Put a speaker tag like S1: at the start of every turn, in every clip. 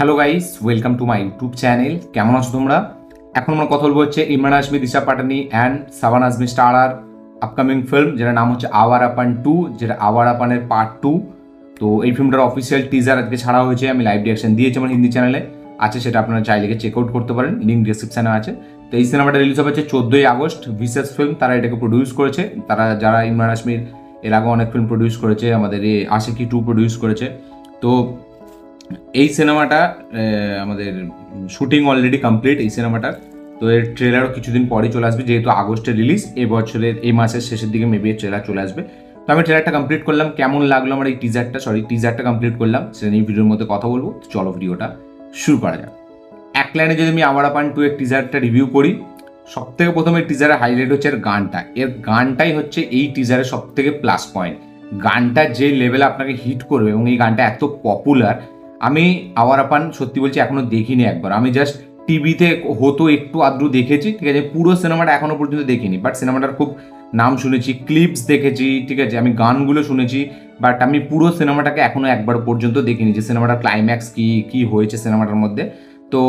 S1: Hello guys, welcome to my YouTube channel. কেমন আছো তোমরা? এখন আমরা কথা বলবো হচ্ছে ইমরান হাশমি, দিশা পাটানি অ্যান্ড শাবানা আজমি স্টার আর আপকামিং ফিল্ম, যেটার নাম হচ্ছে আওয়ার আপান 2, যেটা আওয়ার আপানের পার্ট 2। তো এই ফিল্মটার অফিসিয়াল টিজার আজকে ছাড়া হয়েছে। আমি লাইভ রিয়াকশন দিয়েছি আমার হিন্দি চ্যানেলে, আছে, সেটা আপনারা চাইলে চেক আউট করতে পারেন, লিঙ্ক ডিসক্রিপশানে আছে। তো এই সিনেমাটা রিলিজ হবে হচ্ছে 14ই আগস্ট। ভিসেস ফিল্ম তারা এটাকে প্রডিউস করেছে। তারা যারা ইমরান হাশমির এর আগে অনেক ফিল্ম প্রডিউস করেছে, আমাদের আশিকি 2 প্রডিউস করেছে। তো এই সিনেমাটা আমাদের শুটিং অলরেডি কমপ্লিট এই সিনেমাটার। তো এর ট্রেলারও কিছুদিন পরেই চলে আসবে, যেহেতু আগস্টের রিলিজ, এই মাসের শেষের দিকে মেবি এর ট্রেলার চলে আসবে। তো আমি ট্রেলারটা কমপ্লিট করলাম, কেমন লাগলো আমার এই টিজারটা কমপ্লিট করলাম, সেটা নিয়ে ভিডিওর মধ্যে কথা বলবো। চলো ভিডিওটা শুরু করা যাক। এক লাইনে যদি আমি আওয়ার আপান 2 এর টিজারটা রিভিউ করি, সব থেকে প্রথমে টিজারের হাইলাইট হচ্ছে এর গানটা। এর গানটাই হচ্ছে এই টিজারের সব থেকে প্লাস পয়েন্ট। গানটা যে লেভেলে আপনাকে হিট করবে এবং এই গানটা এত পপুলার। আমি আওয়ার আপান সত্যি বলছি এখনো দেখিনি একবার, আমি জাস্ট টিভিতে হতো একটু আদ্রু দেখেছি, ঠিক আছে। পুরো সিনেমাটা এখনো পর্যন্ত দেখিনি, বাট সিনেমাটার খুব নাম শুনেছি, ক্লিপস দেখেছি, ঠিক আছে, আমি গানগুলো শুনেছি, বাট আমি পুরো সিনেমাটাকে এখনো একবার পর্যন্ত দেখিনি যে সিনেমাটার ক্লাইম্যাক্স কি কি হয়েছে সিনেমাটার মধ্যে। তো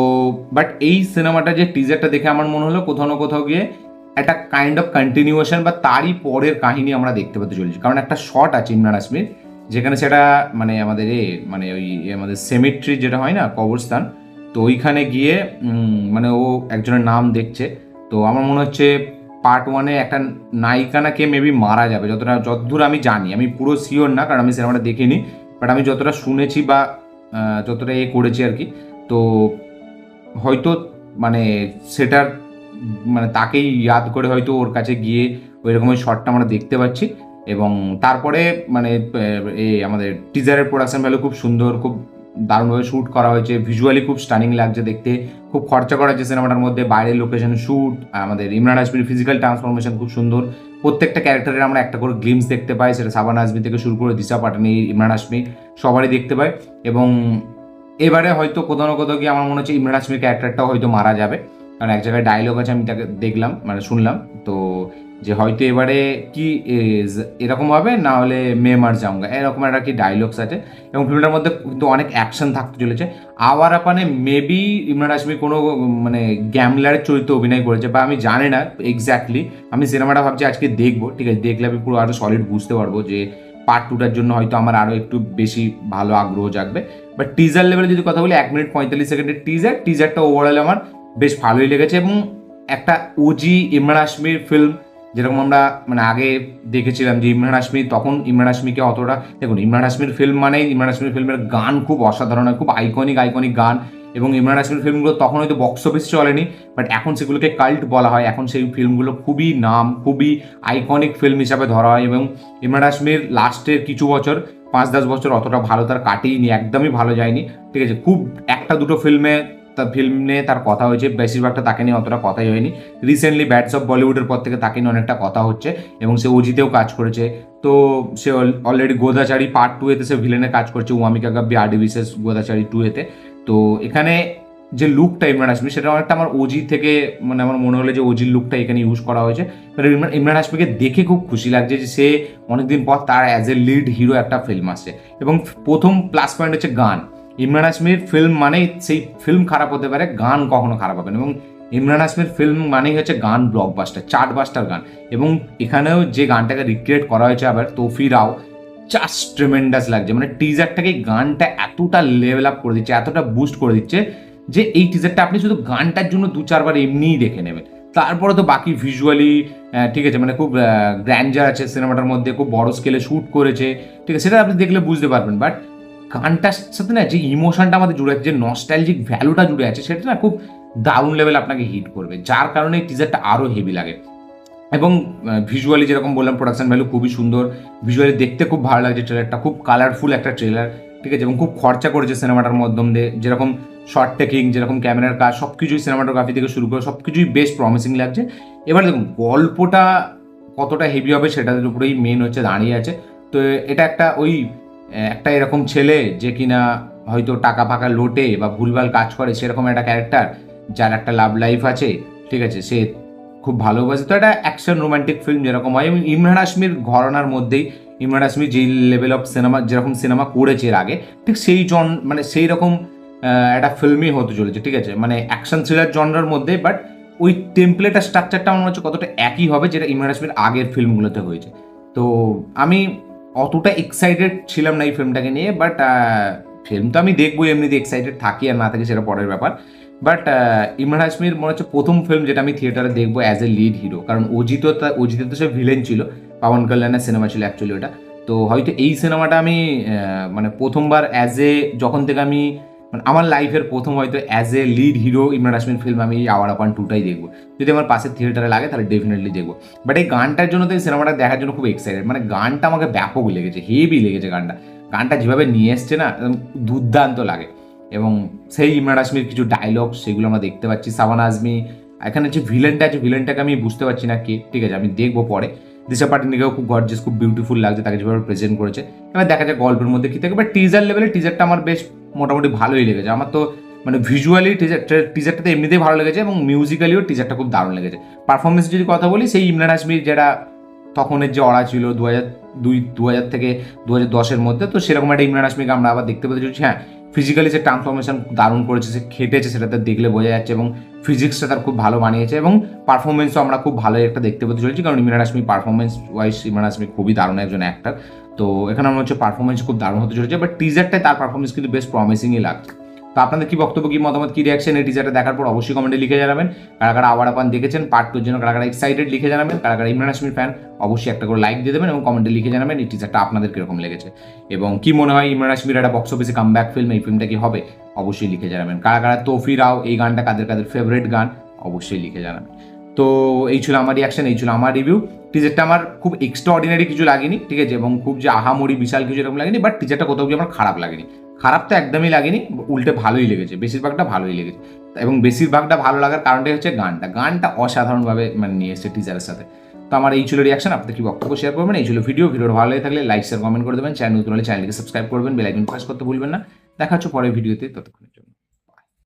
S1: বাট এই সিনেমাটা যে টিজারটা দেখে আমার মনে হলো কোথাও না কোথাও গিয়ে একটা কাইন্ড অফ কন্টিনিউয়েশন বা তারই পরের কাহিনী আমরা দেখতে পেতে চলেছি। কারণ একটা শট আছে ইমরান হাশমির, যেখানে সেটা মানে আমাদের মানে ওই আমাদের সেমিট্রি যেটা হয় না, কবরস্থান, তো ওইখানে গিয়ে মানে ও একজনের নাম দেখছে। তো আমার মনে হচ্ছে পার্ট 1-এ একটা নায়িকা নাকি মেবি মারা যাবে, যতদূর আমি জানি। আমি পুরো শিওর না, কারণ আমি সিনেমাটা দেখিনি, বাট আমি যতটা শুনেছি বা যতটা করেছি আর কি। তো হয়তো মানে সেটার মানে তাকেই ইয়াদ করে হয়তো ওর কাছে গিয়ে ওই রকমের শটটা আমরা দেখতে পাচ্ছি। এবং তারপরে মানে আমাদের টিজারের প্রোডাকশন ভ্যালু খুব সুন্দর, খুব দারুণভাবে শ্যুট করা হয়েছে, ভিজুয়ালি খুব স্টানিং লাগছে দেখতে, খুব খরচা করা হয়েছে সিনেমাটার মধ্যে, বাইরের লোকেশন শ্যুট, আমাদের ইমরান হাশমির ফিজিক্যাল ট্রান্সফরমেশন খুব সুন্দর। প্রত্যেকটা ক্যারেক্টারের আমরা একটা করে গ্লিমস দেখতে পাই, সেটা শাবানা আজমি থেকে শুরু করে দিশা পাটানি, ইমরান হাশমি, সবারই দেখতে পাই। এবং এবারে হয়তো কোথাও না কোথাও গিয়ে আমার মনে হচ্ছে ইমরান হাশমির ক্যারেক্টারটাও হয়তো মারা যাবে, কারণ এক জায়গায় ডায়লগ আছে, আমি তাকে দেখলাম, মানে শুনলাম তো, যে হয়তো এবারে কি এরকম হবে, না হলে মে মার যাউঙ্গা, এরকম একটা কি ডায়লগস আছে। এবং ফিল্মটার মধ্যে কিন্তু অনেক অ্যাকশন থাকতে চলেছে। আওয়ার আপানে মেবি ইমরান হাশমি কোনো মানে গ্যামলারের চরিত্রে অভিনয় করেছে, বা আমি জানি না এক্স্যাক্টলি। আমি সিনেমাটা ভাবছি আজকে দেখবো, ঠিক আছে, দেখলে আমি পুরো আরও সলিড বুঝতে পারবো যে পার্ট 2টার জন্য হয়তো আমার আরও একটু বেশি ভালো আগ্রহ জাগবে। বাট টিজার লেভেলে যদি কথা বলি, 1 মিনিট 45 সেকেন্ডের টিজারটা ওভারঅল আমার বেশ ভালোই লেগেছে। এবং একটা ওজি ইমরান হাশমির ফিল্ম, যেরকম আমরা মানে আগে দেখেছিলাম যে ইমরান হাশমি, তখন ইমরান হাশমিকে অতটা, দেখুন ইমরান হাশমির ফিল্ম মানে ইমরান হাশমির ফিল্মের গান খুব অসাধারণ হয়, খুব আইকনিক গান। এবং ইমরান হাশমির ফিল্মগুলো তখন হয়তো বক্স অফিস চলেনি, বাট এখন সেগুলোকে কাল্ট বলা হয়। এখন সেই ফিল্মগুলো খুবই খুবই আইকনিক ফিল্ম হিসাবে ধরা হয়। এবং ইমরান হাশমির লাস্টের কিছু বছর, 5-10 বছর অতটা ভালো তার কাটেইনি, একদমই ভালো যায়নি, ঠিক আছে। খুব একটা দুটো ফিল্ম নিয়ে তার কথা হয়েছে, বেশিরভাগটা তাকে নিয়ে অতটা কথাই হয়নি। রিসেন্টলি ব্যাটস অফ বলিউডের পর থেকে তাকে নিয়ে অনেকটা কথা হচ্ছে, এবং সে অজিতেও কাজ করেছে। তো সে অলরেডি গোদাচারী পার্ট 2-এতে সে ভিলেনে কাজ করছে, ওয়ামিকা গাব্বি আরডি বিশেষ গোদাচারী 2-এতে। তো এখানে যে লুকটা ইমরান হাশমি, সেটা অনেকটা আমার ওজি থেকে, মানে আমার মনে হলো যে ওজির লুকটা এখানে ইউজ করা হয়েছে। ইমরান হাশমিকে দেখে খুব খুশি লাগছে যে সে অনেকদিন পর তার অ্যাজ এ লিড হিরো একটা ফিল্ম আসছে। এবং প্রথম প্লাস পয়েন্ট হচ্ছে গান। ইমরান হাশমির ফিল্ম মানেই সেই ফিল্ম খারাপ হতে পারে, গান কখনো খারাপ হবে না। এবং ইমরান হাশমির ফিল্ম মানেই হচ্ছে গান ব্লকবাস্টার, চার্টবাস্টার গান। এবং এখানেও যে গানটাকে রিক্রিয়েট করা হয়েছে আবার তোফি রাও, জাস্ট ট্রেমেন্ডাস লাগছে। মানে টিজারটাকে গানটা এতটা লেভেল আপ করে দিচ্ছে, এতটা বুস্ট করে দিচ্ছে, যে এই টিজারটা আপনি শুধু গানটার জন্য 2-4 বার এমনিই দেখে নেবেন। তারপরে তো বাকি ভিজুয়ালি ঠিক আছে, মানে খুব গ্র্যান্ডার আছে সিনেমাটার মধ্যে, খুব বড় স্কেলে শ্যুট করেছে, ঠিক আছে, সেটা আপনি দেখলে বুঝতে পারবেন। বাট গানটার সাথে না যে ইমোশনটা আমাদের জুড়ে আছে, যে নস্টালজিক ভ্যালুটা জুড়ে আছে, সেটা না খুব দারুণ লেভেল আপনাকে হিট করবে, যার কারণে এই টিজারটা আরও হেভি লাগে। এবং ভিজুয়ালি যেরকম বললাম, প্রোডাকশন ভ্যালু খুবই সুন্দর, ভিজুয়ালি দেখতে খুব ভালো লাগছে, ট্রেলারটা খুব কালারফুল একটা ট্রেলার, ঠিক আছে। এবং খুব খরচা করেছে সিনেমাটার মাধ্যম দিয়ে, যেরকম শর্ট টেকিং, যেরকম ক্যামেরার কাজ, সব কিছুই সিনেমাটোগ্রাফি থেকে শুরু করে সব কিছুই বেশ প্রমিসিং লাগছে। এবার দেখুন গল্পটা কতটা হেভি হবে সেটার উপরেই মেন হচ্ছে দাঁড়িয়ে আছে। তো এটা একটা এরকম ছেলে যে কিনা হয়তো টাকা ফাঁকা লোটে বা ভুলভাল কাজ করে, সেরকম একটা ক্যারেক্টার, যার একটা লাভ লাইফ আছে, ঠিক আছে, সে খুব ভালোবাসে। তো একটা অ্যাকশন রোমান্টিক ফিল্ম যেরকম হয়, এবং ইমরান হাশমির ঘরানার মধ্যেই, ইমরান হাশমি যেই লেভেল অফ সিনেমা, যেরকম সিনেমা করেছে এর আগে, ঠিক সেই মানে সেই রকম একটা ফিল্মই হতে চলেছে, ঠিক আছে, মানে অ্যাকশন থ্রিলার জনরার মধ্যে, বাট ওই টেমপ্লেট আর স্ট্রাকচারটা আমার মনে হচ্ছে কতটা একই হবে যেটা ইমরান হাশমির আগের ফিল্মগুলোতে হয়েছে। তো আমি অতটা এক্সাইটেড ছিলাম না এই ফিল্মটাকে নিয়ে, বাট ফিল্ম তো আমি দেখবো, এমনিতে এক্সাইটেড থাকি আর না থাকি সেটা পরের ব্যাপার। বাট ইমরান হাশমির মনে হচ্ছে প্রথম ফিল্ম যেটা আমি থিয়েটারে দেখবো অ্যাজ এ লিড হিরো, কারণ অজিতে তো সে ভিলেন ছিল, পাবন কল্যাণের সিনেমা ছিল অ্যাকচুয়ালি ওটা। তো হয়তো এই সিনেমাটা আমি মানে প্রথমবার অ্যাজ এ, যখন থেকে আমি মানে আমার লাইফের প্রথম হয়তো as a lead hero Imran হাশমির ফিল্ম আমি আওয়ার আপান 2টাই দেখবো। যদি আমার পাশের থিয়েটারে লাগে তাহলে ডেফিনেটলি দেখবো। বাট এই গানটার জন্য তো এই সিনেমাটা দেখার জন্য খুব এক্সাইটেড, মানে গানটা আমাকে ব্যাপক লেগেছে, হেভি লেগেছে গানটা। গানটা যেভাবে নিয়ে এসছে না, একদম দুর্দান্ত লাগে। এবং সেই ইমরান হাশমির কিছু ডায়লগ সেগুলো আমরা দেখতে পাচ্ছি। শাবানা আজমি এখানে যে ভিলেনটা আছে, ভিলেনটাকে আমি বুঝতে পারছি না কে, ঠিক আছে, আমি দেখবো পরে। দিশা পাটানিকেও খুব গর্জিয়াস, খুব বিউটিফুল লাগছে তাকে যেভাবে প্রেজেন্ট করেছে। এবার দেখা যায় গল্পের মধ্যে কী থাকে, বাট টিজার লেভেলে টিজারটা আমার বেশ মোটামুটি ভালোই লেগেছে। আমার তো মানে ভিজুয়ালি টিজারটাতে এমনিতেই ভালো লেগেছে এবং মিউজিক্যালিও টিজারটা খুব দারুণ লেগেছে। পারফরমেন্স যদি কথা বলি, সেই ইমরান হাশমির যেটা তখনের যে অরা ছিল 2000 থেকে 2010-এর মধ্যে, তো সেরকম একটা ইমরান হাশমিকে আমরা আবার দেখতে পেতে চলছি। হ্যাঁ, ফিজিক্যালি সে ট্রান্সফরমেশন দারুণ করেছে, সে খেটেছে, সেটাতে দেখলে বোঝা যাচ্ছে, এবং ফিজিক্সটা তার খুব ভালো বানিয়েছে, এবং পারফরমেন্সও আমরা খুব ভালো একটা দেখতে পেতে চলেছি, কারণ ইমরান হাশমি পারফরমেন্স ওয়াইজ ইমরান হাশমি খুবই দারুণ একজন অ্যাক্টর। তো এখানে আমার হচ্ছে পারফরমেন্স খুব দারুণ হতে চলেছে, বাট টিজারটায় তার পারফরমেন্স কিন্তু বেশ প্রমিসিংই লাগছে। তো আপনাদের কি বক্তব্য, কি মতামত, কি রিয়াকশন এই টিজারটা দেখার পর অবশ্যই কমেন্টে লিখে জানাবেন। কারা কারা আওয়ার আপান দেখেছেন পার্ট 2-র জন্য, কারা কারা এক্সাইটেড লিখে জানাবেন। কারা কারা ইমরান হাশমির ফ্যান অবশ্যই একটা করে লাইক দিয়ে দেবেন এবং কমেন্টে লিখে জানাবেন এই টিজারটা আপনাদের কিরকম লেগেছে, এবং কি মনে হয় ইমরান হাশমির একটা বক্স অফিসে কামব্যাক ফিল্ম, এই ফিল্মটা কি হবে অবশ্যই লিখে জানাবেন। কারা কারা তোফি রাও এই গানটা কাদের কাদের ফেভারিট গান অবশ্যই লিখে জানাবেন। তো এই ছিল আমার রিয়াকশন, এই ছিল আমার রিভিউ। টিজারটা আমার খুব এক্সট্রা অর্ডিনারি কিছু লাগেনি, ঠিক আছে, এবং খুব যে আহামরি বিশাল কিছু এরকম লাগেনি, বাট টিজারটা কোথাও গিয়ে আমার খারাপ লাগেনি। খারাপ তো একদমই লাগেনি, উল্টে ভালোই লেগেছে, বেশিরভাগটা ভালোই লেগেছে। এবং বেশিরভাগটা ভালো লাগার কারণটাই হচ্ছে গানটা অসাধারণভাবে মানে নিয়ে এসেছে টিজারের সাথে। তো আমার এই ছিল রিয়াকশন, আপনাদের কি বক্তব্য শেয়ার করবেন। এই ছিল ভিডিওটা ভালো লাগে থাকলে লাইক শেয়ার কমেন্ট করে দেবেন, চ্যানেল নতুন হলে চ্যানেলকে সাবস্ক্রাইব করবেন, বেল আইকন প্রেস করতে ভুলবেন না। দেখা হচ্ছে পরের ভিডিওতে, ততক্ষণের জন্য।